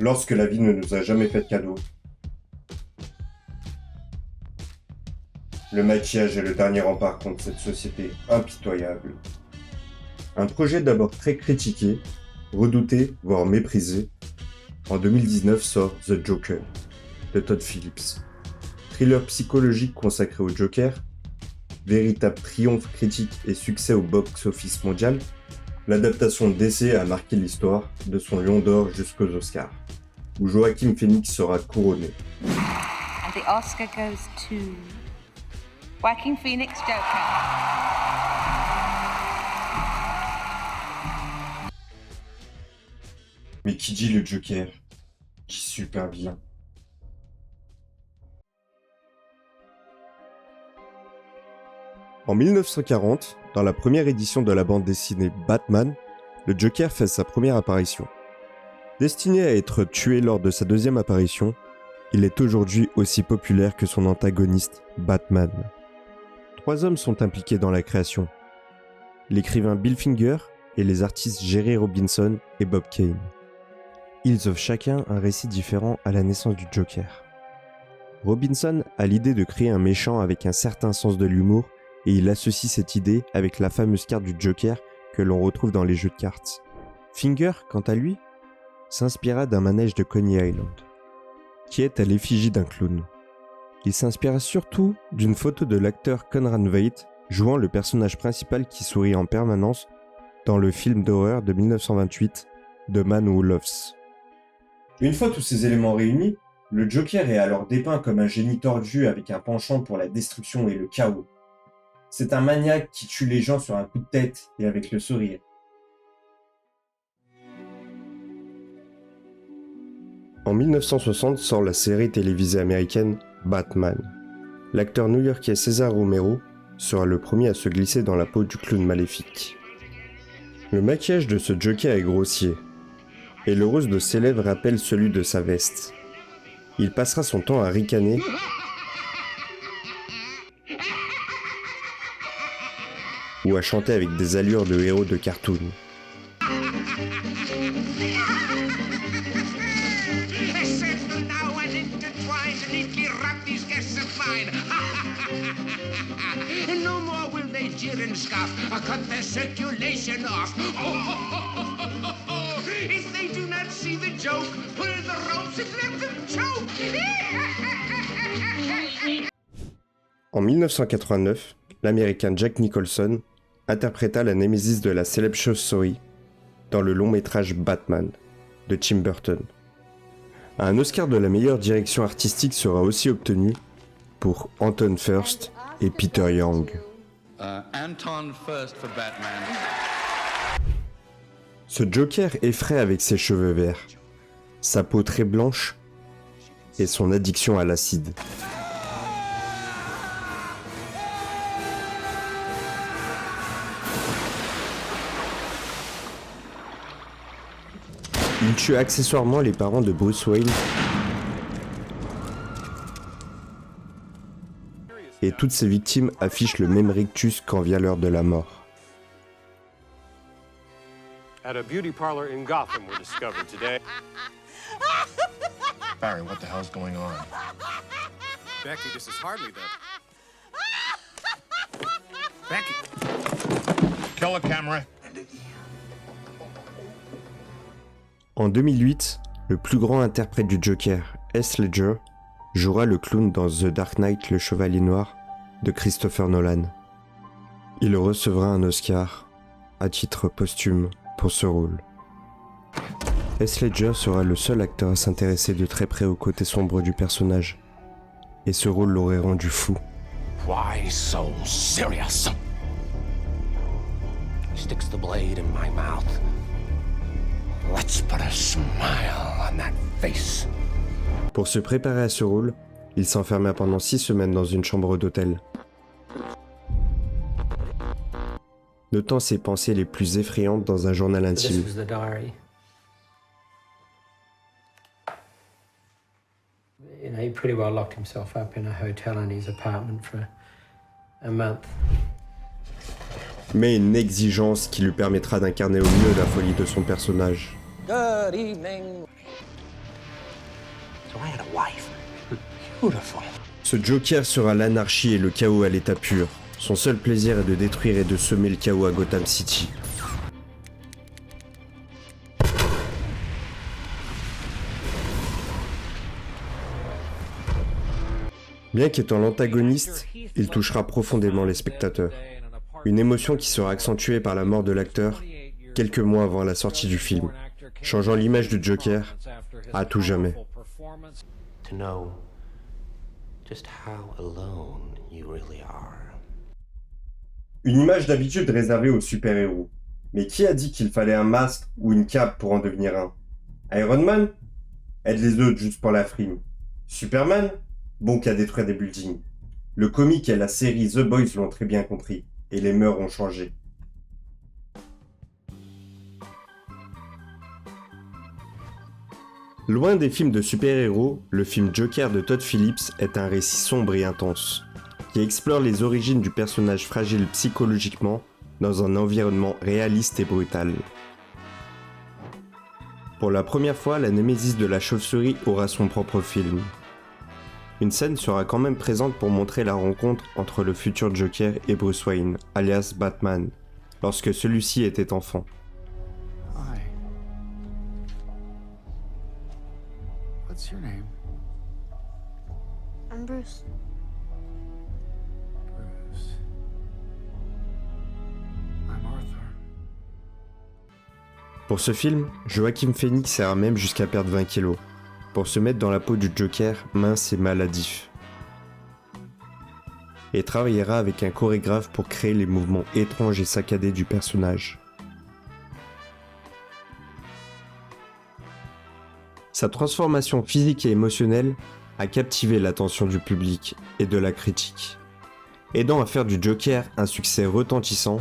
Lorsque la vie ne nous a jamais fait de cadeau. Le maquillage est le dernier rempart contre cette société impitoyable. Un projet d'abord très critiqué, redouté, voire méprisé, en 2019 sort The Joker, de Todd Phillips. Thriller psychologique consacré au Joker, véritable triomphe critique et succès au box-office mondial, l'adaptation d'essai a marqué l'histoire de son Lion d'Or jusqu'aux Oscars, où Joaquin Phoenix sera couronné. And the Oscar goes to Joaquin Phoenix Joker. Mais qui dit le Joker dit super vilain. En 1940, dans la première édition de la bande dessinée Batman, le Joker fait sa première apparition. Destiné à être tué lors de sa deuxième apparition, il est aujourd'hui aussi populaire que son antagoniste, Batman. 3 hommes sont impliqués dans la création. L'écrivain Bill Finger et les artistes Jerry Robinson et Bob Kane. Ils offrent chacun un récit différent à la naissance du Joker. Robinson a l'idée de créer un méchant avec un certain sens de l'humour et il associe cette idée avec la fameuse carte du Joker que l'on retrouve dans les jeux de cartes. Finger, quant à lui, s'inspira d'un manège de Coney Island, qui est à l'effigie d'un clown. Il s'inspira surtout d'une photo de l'acteur Conrad Veidt jouant le personnage principal qui sourit en permanence dans le film d'horreur de 1928, The Man Who Loves. Une fois tous ces éléments réunis, le Joker est alors dépeint comme un génie tordu avec un penchant pour la destruction et le chaos. C'est un maniaque qui tue les gens sur un coup de tête et avec le sourire. En 1960 sort la série télévisée américaine Batman. L'acteur new-yorkais César Romero sera le premier à se glisser dans la peau du clown maléfique. Le maquillage de ce Joker est grossier, et le rose de ses lèvres rappelle celui de sa veste. Il passera son temps à ricaner ou à chanter avec des allures de héros de cartoon. No more will they jeer and scoff or cut their circulation off. If they do not see the joke, pull the ropes and let them choke. En 1989, l'américain Jack Nicholson interpréta la némésis de la célèbre chauve-souris dans le long-métrage Batman de Tim Burton. Un Oscar de la meilleure direction artistique sera aussi obtenu pour Anton Furst et Peter Young. Anton Furst for Batman. Ce Joker effraie avec ses cheveux verts, sa peau très blanche et son addiction à l'acide. Il tue accessoirement les parents de Bruce Wayne et toutes ses victimes affichent le même rictus quand vient l'heure de la mort. At a beauty parlor in Gotham were discovered today. Barry, what the hell's going on? Becky, this is hardly the... Becky! Kill the camera. En 2008, le plus grand interprète du Joker, Heath Ledger, jouera le clown dans The Dark Knight, le Chevalier Noir de Christopher Nolan. Il recevra un Oscar à titre posthume pour ce rôle. Heath Ledger sera le seul acteur à s'intéresser de très près au côté sombre du personnage, et ce rôle l'aurait rendu fou. Why so serious? He sticks the blade in my mouth. Let's put a smile on that face. Pour se préparer à ce rôle, il s'enferma pendant 6 semaines dans une chambre d'hôtel. Notant ses pensées les plus effrayantes dans un journal intime. This was the diary. You know, he pretty well locked himself up in a hotel in his apartment for a month. Mais une exigence qui lui permettra d'incarner au mieux la folie de son personnage. Good evening. So I had a wife. Beautiful. Ce Joker sera l'anarchie et le chaos à l'état pur. Son seul plaisir est de détruire et de semer le chaos à Gotham City. Bien qu'étant l'antagoniste, il touchera profondément les spectateurs. Une émotion qui sera accentuée par la mort de l'acteur quelques mois avant la sortie du film, changeant l'image du Joker à tout jamais. To know just how alone you really are. Une image d'habitude réservée aux super-héros. Mais qui a dit qu'il fallait un masque ou une cape pour en devenir un? Iron Man? Aide les autres juste pour la frime. Superman? Bon qu'à détruire des buildings. Le comique et la série The Boys l'ont très bien compris, et les mœurs ont changé. Loin des films de super-héros, le film Joker de Todd Phillips est un récit sombre et intense, qui explore les origines du personnage fragile psychologiquement dans un environnement réaliste et brutal. Pour la première fois, la némésis de la chauve-souris aura son propre film. Une scène sera quand même présente pour montrer la rencontre entre le futur Joker et Bruce Wayne, alias Batman, lorsque celui-ci était enfant. Hi. What's your name? I'm Bruce. Bruce. I'm Arthur. Pour ce film, Joaquin Phoenix ira même jusqu'à perdre 20 kilos, pour se mettre dans la peau du Joker mince et maladif. Et travaillera avec un chorégraphe pour créer les mouvements étranges et saccadés du personnage. Sa transformation physique et émotionnelle a captivé l'attention du public et de la critique, aidant à faire du Joker un succès retentissant,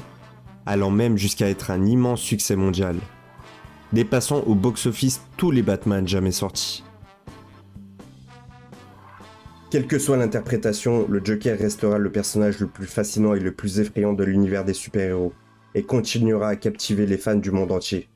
allant même jusqu'à être un immense succès mondial, dépassant au box-office tous les Batman jamais sortis. Quelle que soit l'interprétation, le Joker restera le personnage le plus fascinant et le plus effrayant de l'univers des super-héros, et continuera à captiver les fans du monde entier.